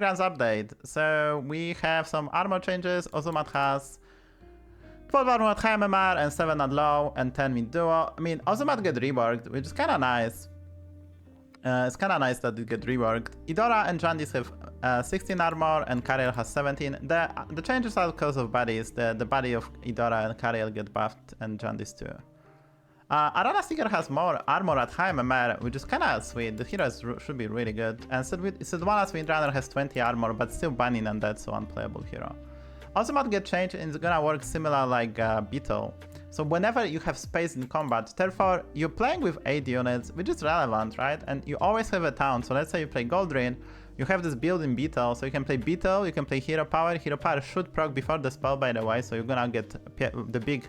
Battlegrounds update. So we have some armor changes. Ozumat has 12 armor at high MMR and 7 at low and 10 mid duo. I mean, Ozumat get reworked, which is kind of nice. It's kind of nice that it get reworked. Idora and Jandis have 16 armor and Kariel has 17. The changes are because of bodies. The body of Idora and Kariel get buffed and Jandis too. Arana Seeker has more armor at high MMR, which is kind of sweet. The hero should be really good. And Sidwana's Windrunner has 20 armor, but still banning undead, so unplayable hero. Ozumat get changed and it's gonna work similar like Beetle. So whenever you have space in combat, therefore you're playing with 8 units, which is relevant, right? And you always have a town. So let's say you play Goldrin, you have this build in Beetle, so you can play Beetle, you can play Hero Power. Hero Power should proc before the spell, by the way, so you're gonna get the big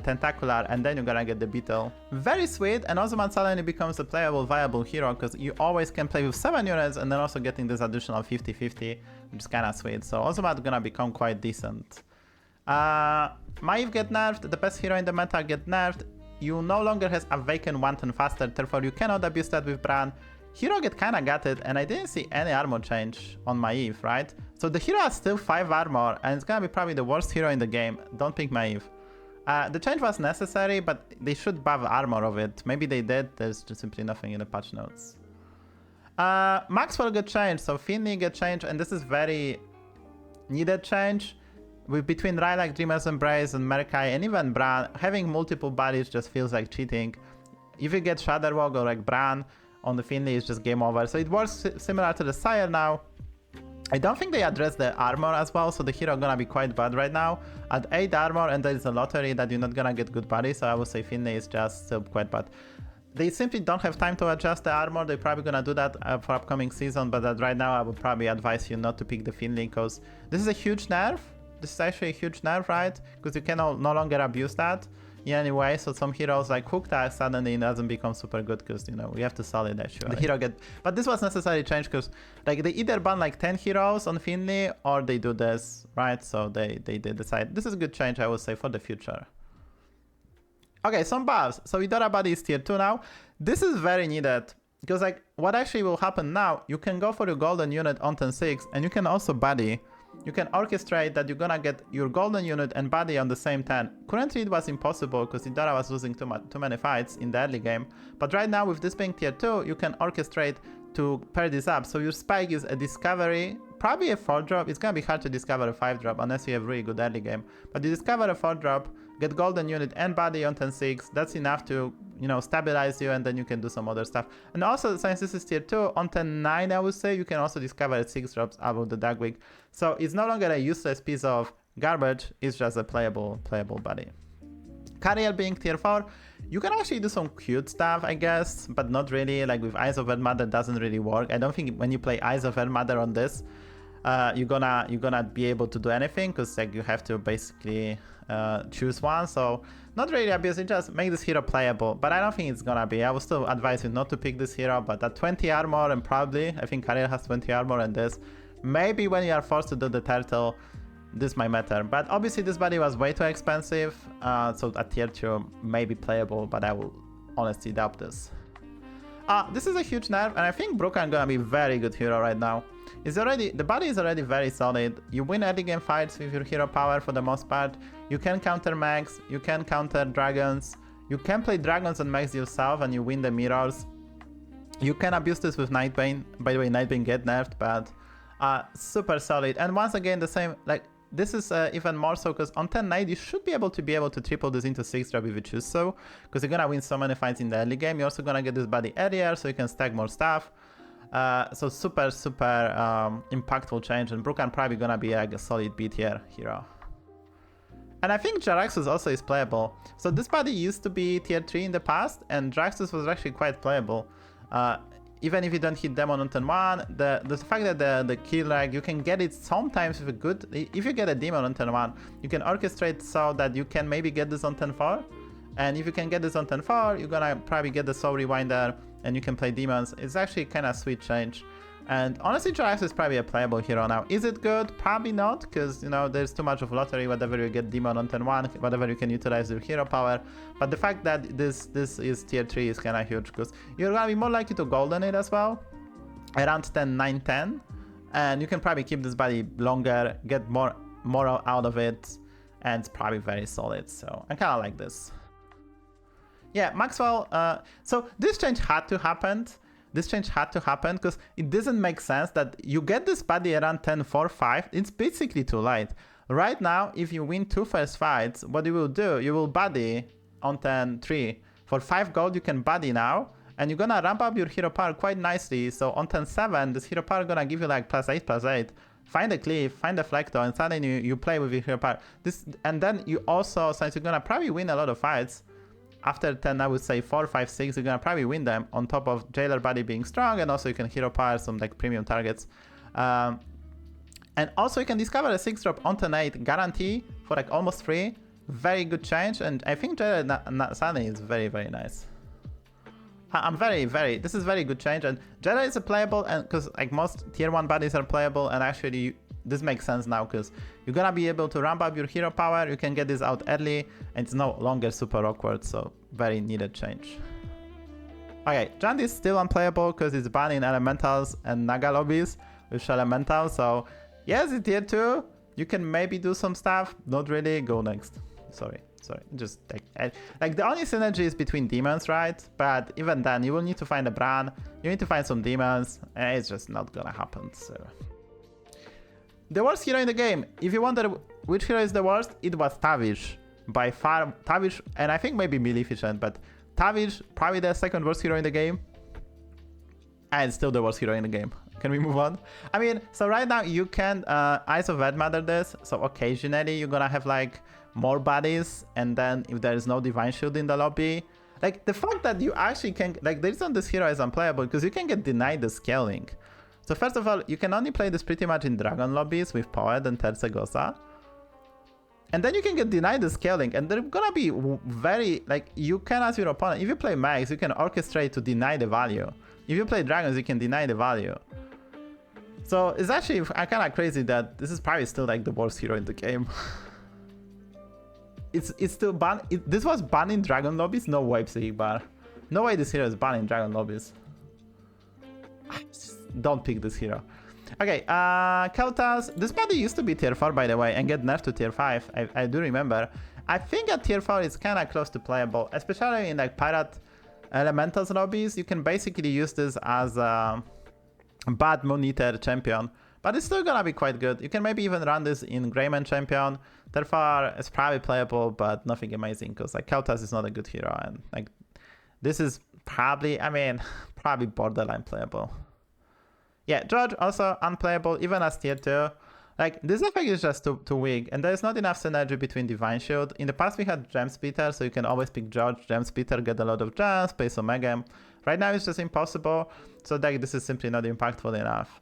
Tentacular, and then you're gonna get the Beetle. Very sweet, and Ozumat suddenly becomes a playable, viable hero, because you always can play with 7 units, and then also getting this additional 50-50, which is kinda sweet. So Ozumat gonna become quite decent. Maiev get nerfed, the best hero in the meta get nerfed. You no longer has Awaken 1 turn faster, therefore you cannot abuse that with Bran. Hero get kinda gutted, and I didn't see any armor change on Maiev, right? So the hero has still 5 armor, and it's gonna be probably the worst hero in the game. Don't pick Maiev. The change was necessary, but they should buff armor of it. Maybe they did, there's just simply nothing in the patch notes. Maxwell get changed, so Finley get changed, and this is very needed change. Between Rylak, Dreamer's Embrace, and Merkai, and even Bran, having multiple bodies just feels like cheating. If you get Shadowwalk or like Bran on the Finley, it's just game over. So it works similar to the Sire now. I don't think they address the armor as well, so the hero gonna be quite bad right now. At 8 armor and there is a lottery that you're not gonna get good bodies, so I would say Finley is just still quite bad. They simply don't have time to adjust the armor. They're probably gonna do that for upcoming season, but right now I would probably advise you not to pick the Finley, because this is a huge nerf. This is actually a huge nerf, right? Because you can no longer abuse that in any way. So some heroes like Hookta suddenly doesn't become super good because, you know, we have to solid actually. The hero get, but this was necessary change because like they either ban like 10 heroes on Finley or they do this, right? So they decide. This is a good change, I would say, for the future. Okay, some buffs. So Idora body is tier 2 now. This is very needed because like what actually will happen now, you can go for your golden unit on turn 6 and you can also body. You can orchestrate that you're gonna get your golden unit and body on the same turn. Currently it was impossible because Idora was losing too many fights in the early game. But right now with this being tier 2, you can orchestrate to pair this up. So your spike is a discovery, probably a 4-drop. It's gonna be hard to discover a 5-drop unless you have really good early game. But you discover a 4-drop, get golden unit and body on turn 6. That's enough to, you know, stabilize you, and then you can do some other stuff. And also, since this is tier 2, on turn 9, I would say, you can also discover 6 drops above the Dark Week. So it's no longer a useless piece of garbage, it's just a playable body. Kariel being tier 4, you can actually do some cute stuff, I guess, but not really. Like with Eyes of Earthmother doesn't really work. I don't think when you play Eyes of Earthmother on this, you're gonna be able to do anything, because like you have to basically choose one. So not really abusing, just make this hero playable, but I don't think it's gonna be. I would still advise you not to pick this hero, but at 20 armor, and probably I think Kariel has 20 armor, and this maybe when you are forced to do the turtle, this might matter. But obviously this body was way too expensive, so at tier 2 may be playable, but I will honestly doubt this. This is a huge nerf, and I think Brukan gonna be very good hero right now. The body is already very solid. You win early game fights with your hero power for the most part. You can counter mags, you can counter dragons, you can play dragons and mags yourself and you win the mirrors. You can abuse this with Nightbane. By the way, Nightbane get nerfed, but super solid. And once again, the same, like this is even more so because on 10-9 you should be able to triple this into 6-drop if you choose so, because you're gonna win so many fights in the early game. You're also gonna get this body earlier, so you can stack more stuff. So super impactful change, and Brukan probably gonna be like a solid B tier hero. And I think Jaraxxus also is playable. So this body used to be tier 3 in the past, and Jaraxxus was actually quite playable. Even if you don't hit Demon on turn 1, the fact that the kill lag, you can get it sometimes with a good... If you get a Demon on turn 1, you can orchestrate so that you can maybe get this on turn 4. And if you can get this on turn 4, you're gonna probably get the Soul Rewinder, and you can play demons. It's actually kind of sweet change. And honestly, Jaraxxus is probably a playable hero now. Is it good? Probably not, because, you know, there's too much of lottery. Whatever you get demon on turn 1, whatever you can utilize your hero power. But the fact that this is tier 3 is kind of huge, because you're gonna be more likely to golden it as well, around 10, 9, 10. And you can probably keep this body longer, get more out of it, and it's probably very solid. So I kind of like this. Yeah, Maxwell. So this change had to happen. This change had to happen because it doesn't make sense that you get this body around 10-4-5. It's basically too late. Right now, if you win 2 first fights, what you will do, you will body on 10-3. For 5 gold, you can body now, and you're gonna ramp up your hero power quite nicely. So on 10-7, this hero power gonna give you like +8/+8. Find a cleave, find a Flector, and suddenly you play with your hero power. And then you also, since you're gonna probably win a lot of fights, after 10, I would say 4, 5, 6, you're gonna probably win them on top of Jailer body being strong, and also you can hero power some like premium targets. And also you can discover a 6-drop on 10-8 guarantee for like almost free. Very good change, and I think Jailer suddenly is very, very nice. This is very good change, and Jailer is a playable, and because like most tier 1 bodies are playable, and actually this makes sense now because you're gonna be able to ramp up your hero power, you can get this out early, and it's no longer super awkward, so very needed change. Okay, Jund is still unplayable because it's banned in elementals and Naga lobbies with elemental, so yes, it's tier 2, you can maybe do some stuff, not really, go next. Sorry, just like the only synergy is between demons, right? But even then, you will need to find a Bran, you need to find some demons, and it's just not gonna happen, so. The worst hero in the game. If you wonder which hero is the worst, it was Savjz. By far, Savjz, and I think maybe Maleficent, but Savjz, probably the second worst hero in the game. And still the worst hero in the game. Can we move on? I mean, so right now you can Eyes of Red Matter this, so occasionally you're gonna have like more bodies, and then if there is no Divine Shield in the lobby, like the fact that you actually can, like the reason this hero is unplayable because you can get denied the scaling. So first of all, you can only play this pretty much in Dragon lobbies with Poet and Tercegosa. And then you can get denied the scaling, and they're gonna be very, like, you can as your opponent, if you play Mags, you can orchestrate to deny the value. If you play Dragons, you can deny the value. So it's actually kind of crazy that this is probably still like the worst hero in the game. It's still banned. This was banned in Dragon lobbies? No way, Psychic Bar. No way this hero is banned in Dragon lobbies. Don't pick this hero. Okay, Keltas. This body used to be tier 4, by the way, and get nerfed to tier 5. I do remember. I think at tier 4 it's kind of close to playable, especially in like Pirate Elementals lobbies. You can basically use this as a bad Moon-Eater champion, but it's still gonna be quite good. You can maybe even run this in Greyman champion. Therefore, it's probably playable, but nothing amazing, because like Keltas is not a good hero, and like this is probably, I mean, probably borderline playable. Yeah, George also unplayable, even as tier 2. Like, this effect is just too weak, and there's not enough synergy between Divine Shield. In the past we had Gem Splitter, so you can always pick George, Gem Splitter, get a lot of gems, pay some Megam. Right now it's just impossible, so like this is simply not impactful enough.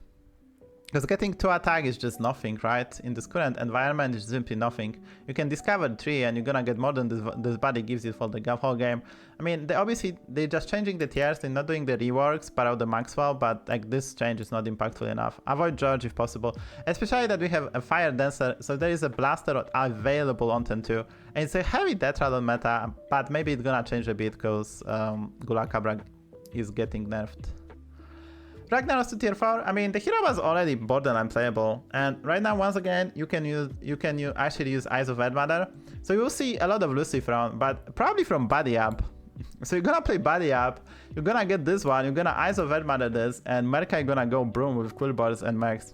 Because getting 2 attack is just nothing, right? In this current environment, it's simply nothing. You can discover 3 and you're gonna get more than this body gives you for the whole game. I mean, they're just changing the tiers, they're not doing the reworks about the Maxwell, but like this change is not impactful enough. Avoid George if possible, especially that we have a Fire Dancer, so there is a Blaster available on 10-2. And it's a heavy Tetrad meta, but maybe it's gonna change a bit because Ghoul-acabra is getting nerfed. Ragnaros to tier 4. I mean, the hero was already borderline playable, and right now once again you can actually use Eyes of Red Matter. So you'll see a lot of Lucy from, but probably from body up. So you're gonna play body up, you're gonna get this one, you're gonna Eyes of Red Matter this, and Merkai gonna go Broom with Quillboards and Mercs.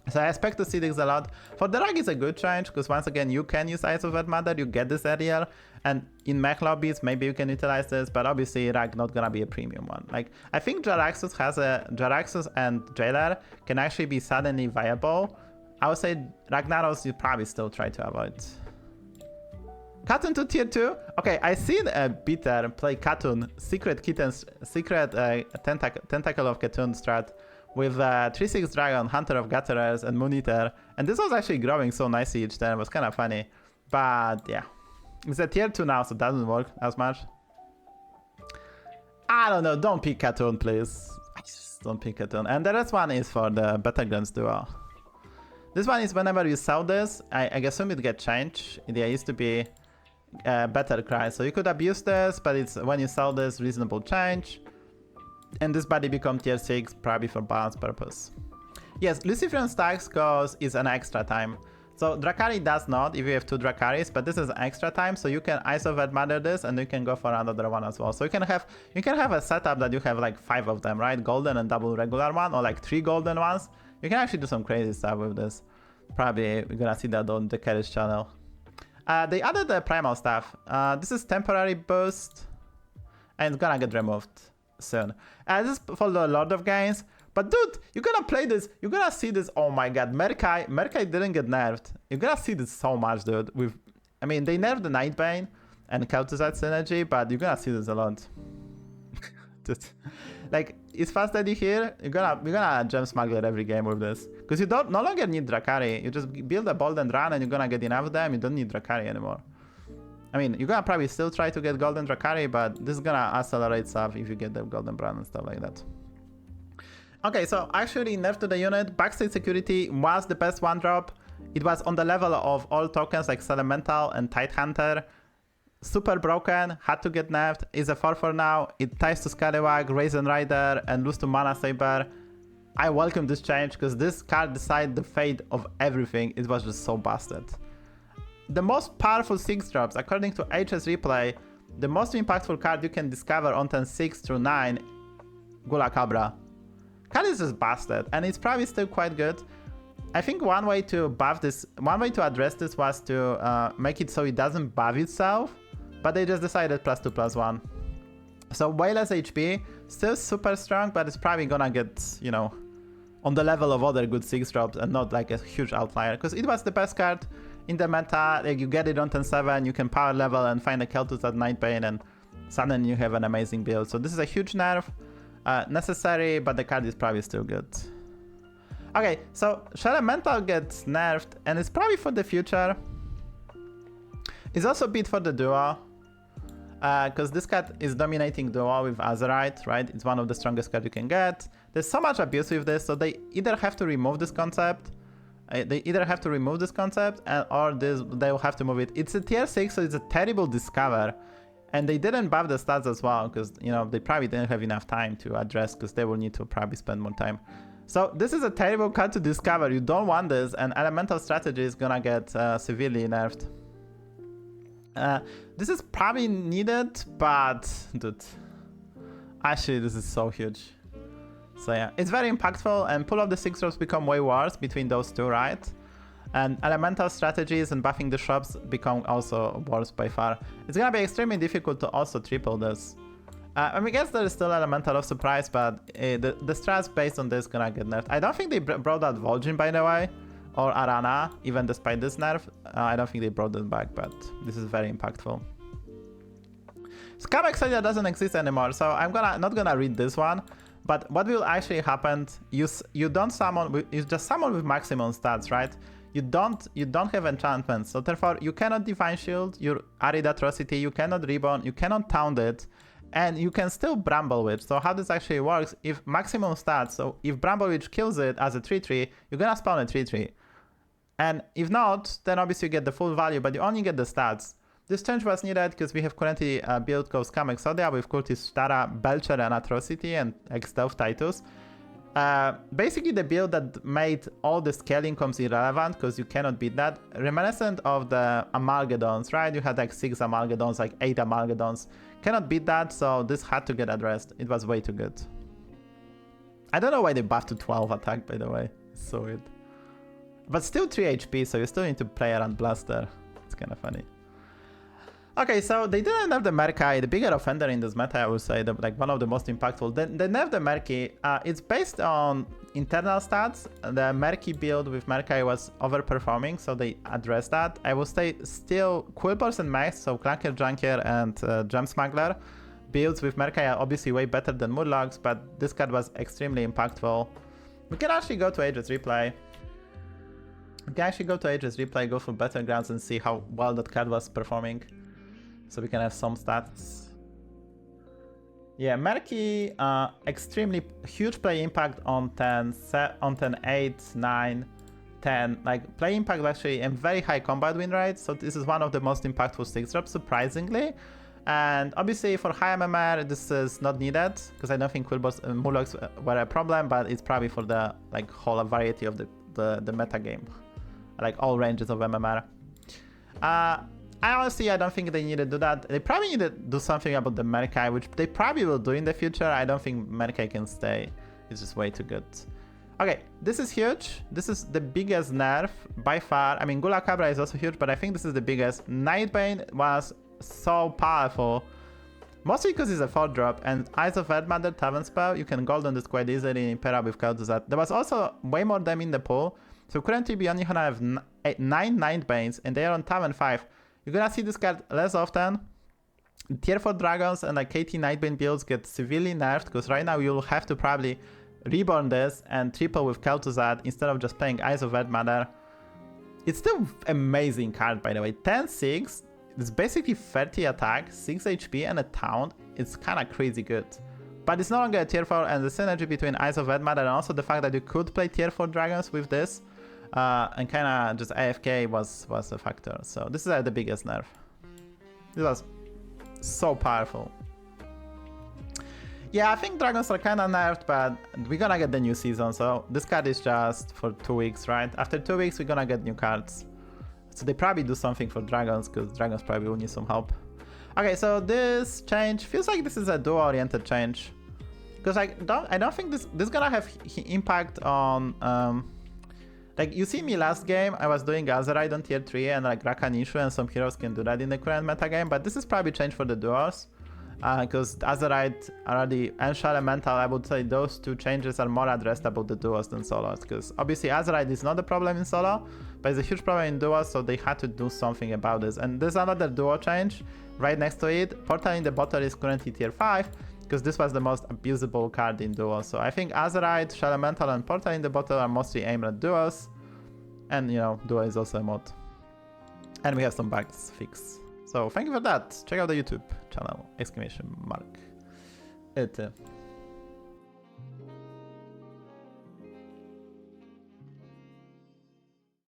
So I expect to see this a lot. For the Rag, it's a good change, because once again, you can use Eyes of Red Matter, you get this area, and in mech lobbies, maybe you can utilize this, but obviously Rag not gonna be a premium one. Like, I think Jaraxxus and Jailer can actually be suddenly viable. I would say Ragnaros you probably still try to avoid. Katun to tier 2. Okay, I seen a beater play Katun, Secret Tentacle of Katun strat, with 3-6 Dragon, Hunter of Gatherers, and Moon-Eater. And this was actually growing so nicely each turn, it was kind of funny. But yeah, it's a tier 2 now, so it doesn't work as much. I don't know, don't pick Katun, please. Don't pick Katun. And the rest one is for the Battlegrounds duo. This one is whenever you sell this, I assume it gets changed. There used to be better cry, so you could abuse this, but it's when you sell this, reasonable change. And this body become tier 6, probably for balance purpose. Yes, Luciferian stacks is an extra time. So Drakari does not if you have 2 Drakaris, but this is extra time, so you can ISO Vet Mother this and you can go for another one as well. So you can have a setup that you have like 5 of them, right? Golden and double regular one, or like 3 golden ones. You can actually do some crazy stuff with this. Probably we're gonna see that on the Keris channel. They added the Primal Staff. This is temporary boost, and it's gonna get removed soon. This is for the Lord of Gains. But dude, you're gonna play this, you're gonna see this, oh my god, Merkai didn't get nerfed. You're gonna see this so much, dude. I mean, they nerfed the Nightbane and Cultist synergy, but you're gonna see this a lot. Just, like, it's fast steady here, you're gonna gem smuggler every game with this. Because you no longer need Drakari, you just build a bold and run and you're gonna get enough of them, you don't need Drakari anymore. I mean, you're gonna probably still try to get golden Drakari, but this is gonna accelerate stuff if you get the golden brand and stuff like that. Okay, so actually nerf to the unit, backstage security was the best one drop. It was on the level of all tokens like Elemental and Tidehunter. Super broken, had to get nerfed, is a 4/4 now. It ties to Scallywag, Raisin Rider, and lose to Mana Saber. I welcome this change because this card decided the fate of everything. It was just so busted. The most powerful 6 drops, according to HS Replay, the most impactful card you can discover on turn 6 through 9, Ghoul-acabra. Card is just busted, and it's probably still quite good. I think one way to address this was to make it so it doesn't buff itself, but they just decided +2/+1. So way less HP, still super strong, but it's probably gonna get, you know, on the level of other good 6 drops and not like a huge outlier, because it was the best card in the meta. Like, you get it on turn 7, you can power level and find a Cultist at Nightbane, and suddenly you have an amazing build. So this is a huge nerf. Necessary, but the card is probably still good. Okay, so Elemental gets nerfed, and it's probably for the future. It's also beat for the duo, because this card is dominating duo with Azerite, right? It's one of the strongest cards you can get. There's so much abuse with this, so they either have to remove this concept, or they will have to move it. It's a tier 6, so it's a terrible discover. And they didn't buff the stats as well, because, you know, they probably didn't have enough time to address, because they will need to probably spend more time. So this is a terrible card to discover. You don't want this, and Elemental Strategy is gonna get severely nerfed. This is probably needed, but dude, actually this is so huge. So yeah, it's very impactful, and pull of the 6 drops become way worse between those two, right? And Elemental strategies and buffing the shops become also worse by far. It's gonna be extremely difficult to also triple this. I mean, I guess there is still Elemental of Surprise, but the strats based on this gonna get nerfed. I don't think they brought out Vol'jin, by the way, or Arana, even despite this nerf. I don't think they brought them back, but this is very impactful. Scam Excilia doesn't exist anymore, so I'm not gonna read this one. But what will actually happen? You just summon with maximum stats, right? You don't have enchantments, so therefore you cannot Divine Shield your Arid Atrocity, you cannot Reborn, you cannot Taunt it, and you can still Bramble Witch. So how this actually works, if maximum stats, so if Bramble Witch kills it as a 3/3, you're gonna spawn a 3/3. And if not, then obviously you get the full value, but you only get the stats. This change was needed because we have currently a build called Scam Exodia with Cultist S'Thara, Belcher and Atrocity, and X-Delve Titus. Basically the build that made all the scaling comes irrelevant because you cannot beat that. Reminiscent of the Amalgadons, right? You had like 6 Amalgadons, like 8 Amalgadons. Cannot beat that, so this had to get addressed. It was way too good. I don't know why they buffed to 12 attack, by the way. It's so weird. But still 3 HP, so you still need to play around Blaster. It's kind of funny. Okay, so they didn't nerf the Merkai, the bigger offender in this meta, I would say, like one of the most impactful. They nerfed the Merki. It's based on internal stats. The Merki build with Merkai was overperforming, so they addressed that. I would say still Quilpers and Max, so Clanker, Junker, and Gem Smuggler builds with Merkai are obviously way better than Murlocs, but this card was extremely impactful. We can actually go to Aegis Replay. Go for Battlegrounds and see how well that card was performing. So we can have some stats. Yeah, Merki, extremely huge play impact on 10, 8, 9, 10. Like, play impact actually and very high combat win rate. So this is one of the most impactful 6 drops, surprisingly. And obviously for high MMR, this is not needed because I don't think Murlocs were a problem, but it's probably for the like whole variety of the meta game, like all ranges of MMR. I don't think they need to do that. They probably need to do something about the Merkai, which they probably will do in the future. I don't think Merkai can stay. It's just way too good. Okay, this is huge. This is the biggest nerf by far. I mean, Ghoul-acabra is also huge, but I think this is the biggest. Nightbane was so powerful, mostly because it's a 4-drop, and Eyes of Earthmother Tavern spell, you can gold on this quite easily in Peril with Cultist S'Thara. There was also way more them in the pool, so currently we only have 9 Nightbanes, and they are on Tavern 5. You're gonna see this card less often. Tier 4 dragons and like KT Nightbane builds get severely nerfed, because right now you'll have to probably reborn this and triple with Cultist S'Thara instead of just playing Eyes of Earthmother. It's still amazing card, by the way. 10-6, it's basically 30 attack, 6 HP and a taunt. It's kind of crazy good. But it's no longer a tier 4, and the synergy between Eyes of Earthmother and also the fact that you could play tier 4 dragons with this and kind of just AFK was a factor. So this is the biggest nerf. This was so powerful. Yeah, I think dragons are kind of nerfed, but we're gonna get the new season, so this card is just for 2 weeks, right? After 2 weeks, we're gonna get new cards. So they probably do something for dragons, because dragons probably will need some help. Okay, so this change feels like this is a duo-oriented change, because I don't think this gonna have impact on like you see me last game, I was doing Azerite on tier 3 and like Rakanishu, and some heroes can do that in the current meta game, but this is probably change for the duos. Because Azerite already and Elemental, I would say those two changes are more addressed about the duos than solos. Because obviously Azerite is not a problem in solo, but it's a huge problem in duos, so they had to do something about this. And there's another duo change right next to it. Portal in the Bottle is currently tier 5, because this was the most abusable card in duos. So I think Azerite, Elemental, and Portal in the Bottle are mostly aimed at duos. And you know, duo is also a mod. And we have some bugs fixed. So thank you for that. Check out the YouTube channel, !.